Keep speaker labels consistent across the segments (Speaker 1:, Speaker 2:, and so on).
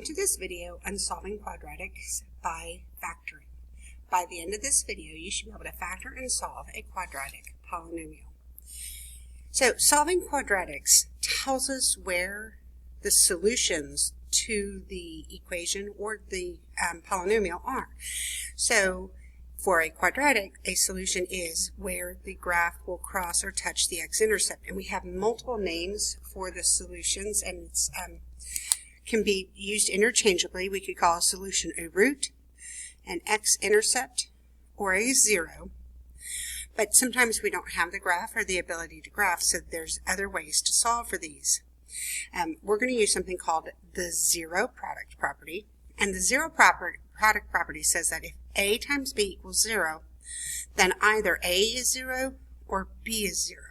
Speaker 1: to this video on solving quadratics by factoring. By the end of this video, you should be able to factor and solve a quadratic polynomial. So solving quadratics tells us where the solutions to the equation or the polynomial are. So for a quadratic, a solution is where the graph will cross or touch the x-intercept. And we have multiple names for the solutions, and it's can be used interchangeably. We could call a solution a root, an x-intercept, or a zero. But sometimes we don't have the graph or the ability to graph, so there's other ways to solve for these. We're going to use something called the zero product property. And the zero product property says that if a times b equals 0, then either a is 0 or b is 0.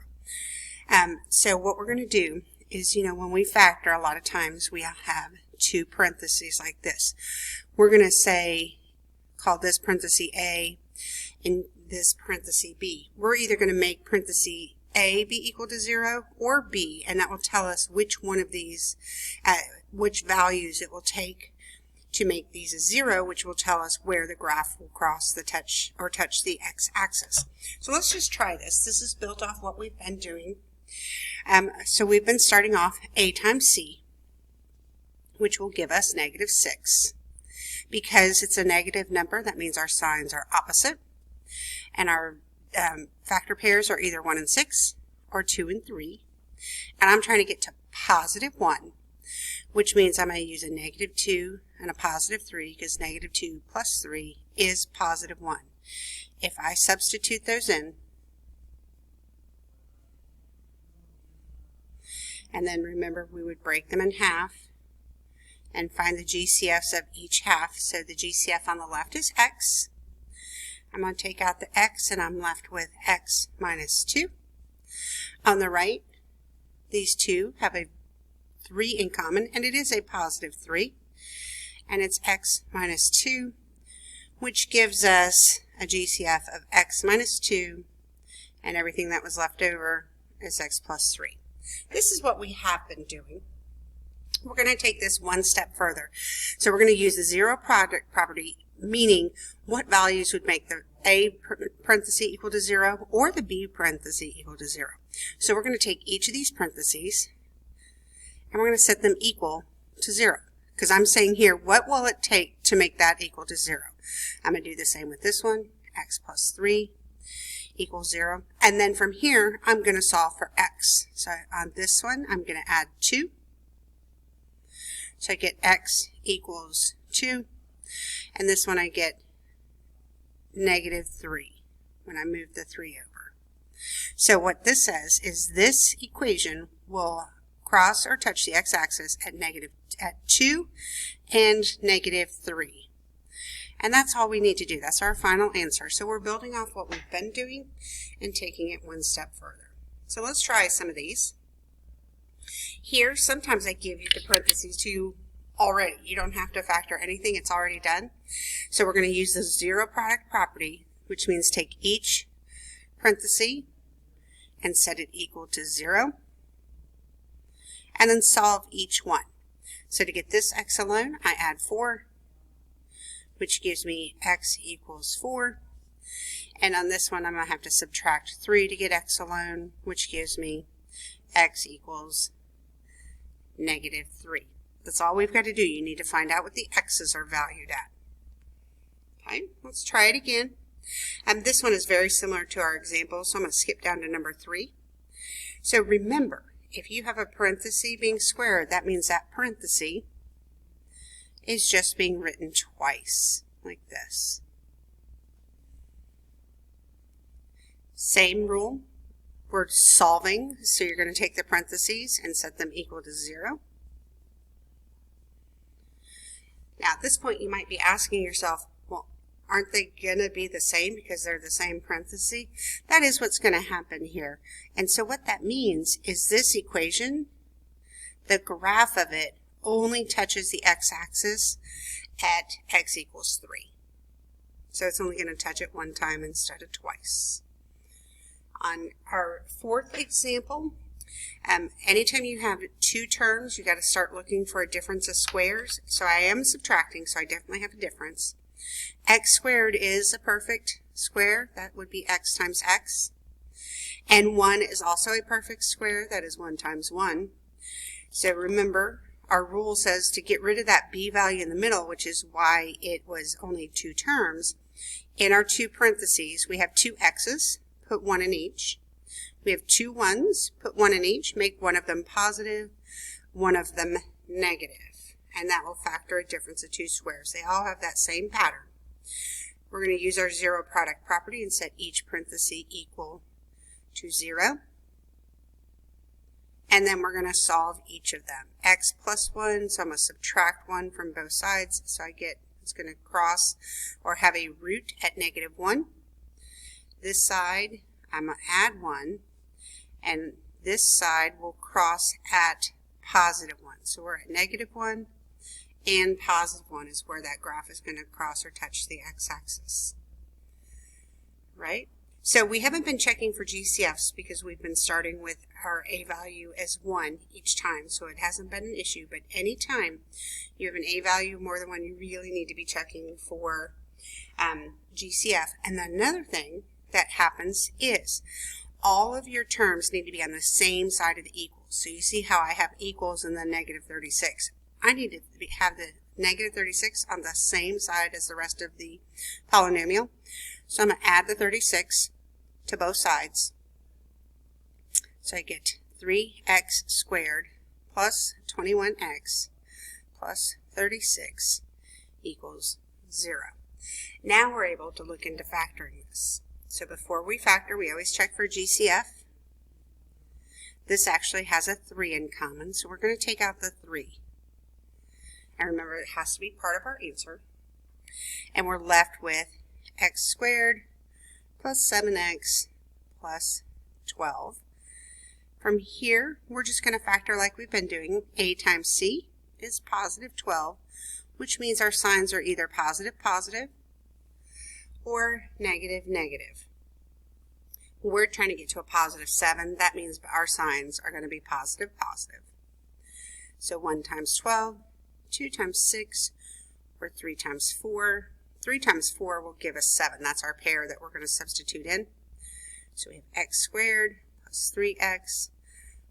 Speaker 1: So what we're going to do is, when we factor, a lot of times we have two parentheses like this. We're going to say, call this parenthesis A and this parenthesis B. We're either going to make parenthesis A be equal to 0 or B, and that will tell us which one of these, which values it will take to make these a 0, which will tell us where the graph will cross the touch the x-axis. So let's just try this. This is built off what we've been doing. So we've been starting off a times c, which will give us -6. Because it's a negative number, that means our signs are opposite, and our factor pairs are either 1 and 6 or 2 and 3. And I'm trying to get to +1, which means I'm going to use a -2 and a +3, because -2 plus 3 is +1. If I substitute those in, and then remember we would break them in half and find the GCFs of each half. So the GCF on the left is x. I'm going to take out the x, and I'm left with x minus 2. On the right, these two have a 3 in common, and it is a +3. And it's x minus 2, which gives us a GCF of x minus 2, and everything that was left over is x plus 3. This is what we have been doing. We're going to take this one step further. So we're going to use the zero product property, meaning what values would make the a parenthesis equal to 0 or the b parenthesis equal to 0. So we're going to take each of these parentheses and we're going to set them equal to 0. Because I'm saying here, what will it take to make that equal to 0? I'm going to do the same with this one, x plus 3 equals 0. And then from here, I'm going to solve for x. So on this one, I'm going to add 2. So I get x equals 2. And this one I get -3 when I move the 3 over. So what this says is this equation will cross or touch the x-axis at 2 and -3. And that's all we need to do. That's our final answer. So we're building off what we've been doing and taking it one step further. So let's try some of these. Here, sometimes I give you the parentheses to you already. You don't have to factor anything. It's already done. So we're going to use the zero product property, which means take each parenthesis and set it equal to 0. And then solve each one. So to get this x alone, I add 4, which gives me x equals 4. And on this one, I'm going to have to subtract 3 to get x alone, which gives me x equals -3. That's all we've got to do. You need to find out what the x's are valued at. Okay, let's try it again. And this one is very similar to our example, so I'm going to skip down to number 3. So remember, if you have a parenthesis being squared, that means that parenthesis is just being written twice, like this. Same rule. We're solving, so you're going to take the parentheses and set them equal to 0. Now at this point you might be asking yourself, well, aren't they going to be the same because they're the same parenthesis? That is what's going to happen here. And so what that means is this equation, the graph of it only touches the x-axis at x equals 3. So it's only going to touch it one time instead of twice. On our fourth example, Anytime you have two terms, you got to start looking for a difference of squares. So I am subtracting, so I definitely have a difference. X squared is a perfect square. That would be x times x. And 1 is also a perfect square. That is 1 times 1. So remember, our rule says to get rid of that b value in the middle, which is why it was only two terms. In our two parentheses, we have two x's, put 1 in each. We have two 1's, put 1 in each, make one of them positive, one of them negative. And that will factor a difference of two squares. They all have that same pattern. We're going to use our zero product property and set each parenthesis equal to 0. And then we're going to solve each of them. X plus 1, so I'm going to subtract 1 from both sides. So I get, it's going to cross or have a root at -1. This side, I'm going to add 1. And this side will cross at +1. So we're at -1 and +1 is where that graph is going to cross or touch the x-axis. Right? So we haven't been checking for Gcfs because we've been starting with our a value as 1 each time. So it hasn't been an issue, but anytime you have an a value more than 1, you really need to be checking for Gcf. And then another thing that happens is all of your terms need to be on the same side of the equals. So you see how I have equals and then -36. I need to have the -36 on the same side as the rest of the polynomial. So I'm going to add the 36 to both sides. So I get 3x squared plus 21x plus 36 equals 0. Now we're able to look into factoring this. So before we factor, we always check for Gcf. This actually has a 3 in common, so we're going to take out the 3. And remember, it has to be part of our answer. And we're left with x squared plus 7x plus 12. From here, we're just going to factor like we've been doing. A times c is +12, which means our signs are either positive, positive, or negative, negative. We're trying to get to a +7. That means our signs are going to be positive, positive. So 1 times 12, 2 times 6, or 3 times 4. 3 times 4 will give us 7. That's our pair that we're going to substitute in. So we have x squared plus 3x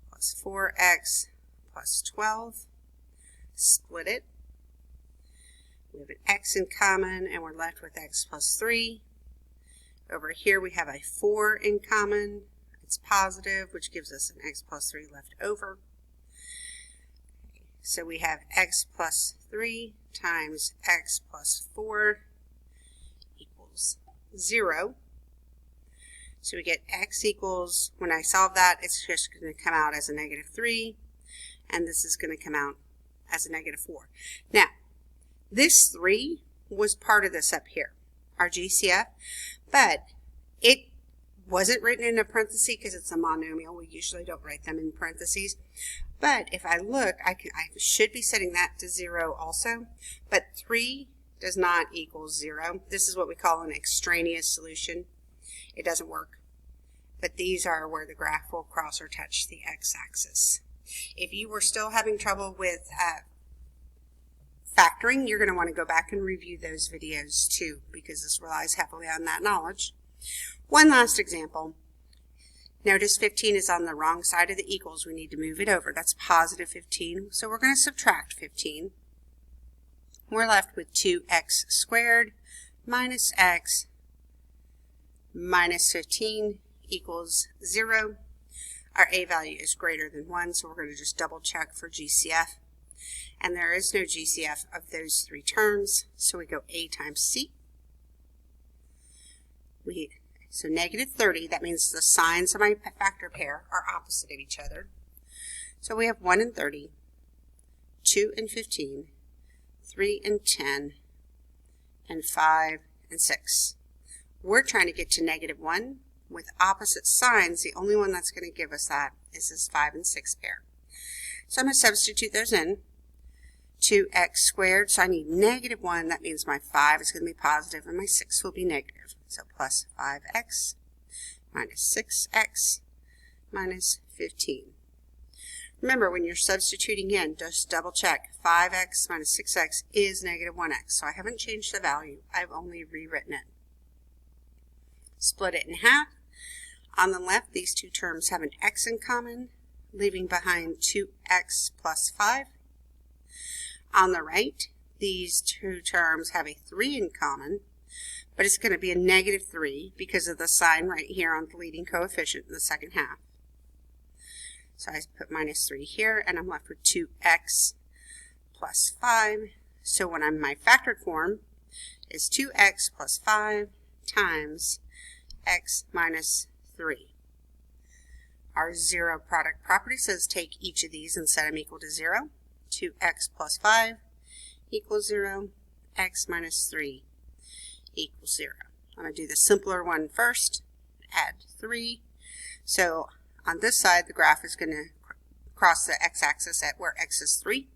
Speaker 1: plus 4x plus 12. Split it. We have an x in common, and we're left with x plus 3. Over here we have a 4 in common. It's positive, which gives us an x plus 3 left over. So we have x plus 3 times x plus 4 equals 0. So we get x equals, when I solve that, it's just going to come out as a -3, and this is going to come out as a -4. Now, this 3 was part of this up here, our Gcf, but it wasn't written in a parenthesis because it's a monomial. We usually don't write them in parentheses. But if I look, I should be setting that to 0 also, but 3 does not equal 0. This is what we call an extraneous solution. It doesn't work. But these are where the graph will cross or touch the x-axis. If you were still having trouble with factoring, you're going to want to go back and review those videos too, because this relies heavily on that knowledge. One last example. Notice 15 is on the wrong side of the equals. We need to move it over. That's +15. So we're going to subtract 15. We're left with 2x squared minus x minus 15 equals 0. Our a value is greater than 1, so we're going to just double check for Gcf. And there is no Gcf of those three terms, so we go a times c. So -30, that means the signs of my factor pair are opposite of each other. So we have 1 and 30, 2 and 15, 3 and 10, and 5 and 6. We're trying to get to -1 with opposite signs. The only one that's going to give us that is this 5 and 6 pair. So I'm going to substitute those in. 2x squared, so I need -1. That means my 5 is going to be positive and my 6 will be negative. So plus 5x minus 6x minus 15. Remember, when you're substituting in, just double check. 5x minus 6x is negative 1x. So I haven't changed the value. I've only rewritten it. Split it in half. On the left, these two terms have an x in common, leaving behind 2x plus 5. On the right, these two terms have a 3 in common, but it's going to be a negative 3 because of the sign right here on the leading coefficient in the second half. So I put minus 3 here, and I'm left with 2x plus 5. So when I'm my factored form is 2x plus 5 times x minus 3. Our zero product property says take each of these and set them equal to 0. 2x plus 5 equals 0. X minus 3 equals 0. I'm going to do the simpler one first. Add 3. So on this side, the graph is going to cross the x-axis at where x is 3.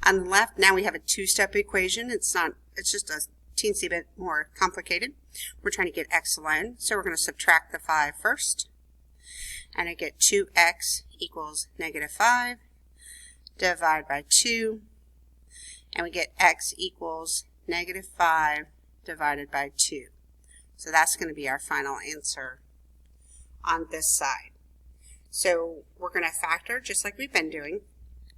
Speaker 1: On the left, now we have a two-step equation. It's just a teensy bit more complicated. We're trying to get x alone, so we're going to subtract the 5 first. And I get 2x equals negative 5, divide by 2, and we get x equals negative 5 divided by 2. So that's going to be our final answer on this side. So we're going to factor just like we've been doing,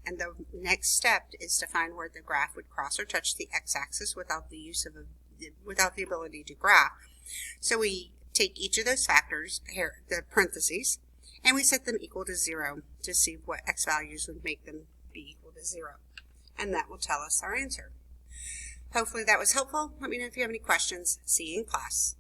Speaker 1: and the next step is to find where the graph would cross or touch the x-axis without the ability to graph. So we take each of those factors, here the parentheses, and we set them equal to 0 to see what x values would make them be equal to 0. And that will tell us our answer. Hopefully that was helpful. Let me know if you have any questions. See you in class.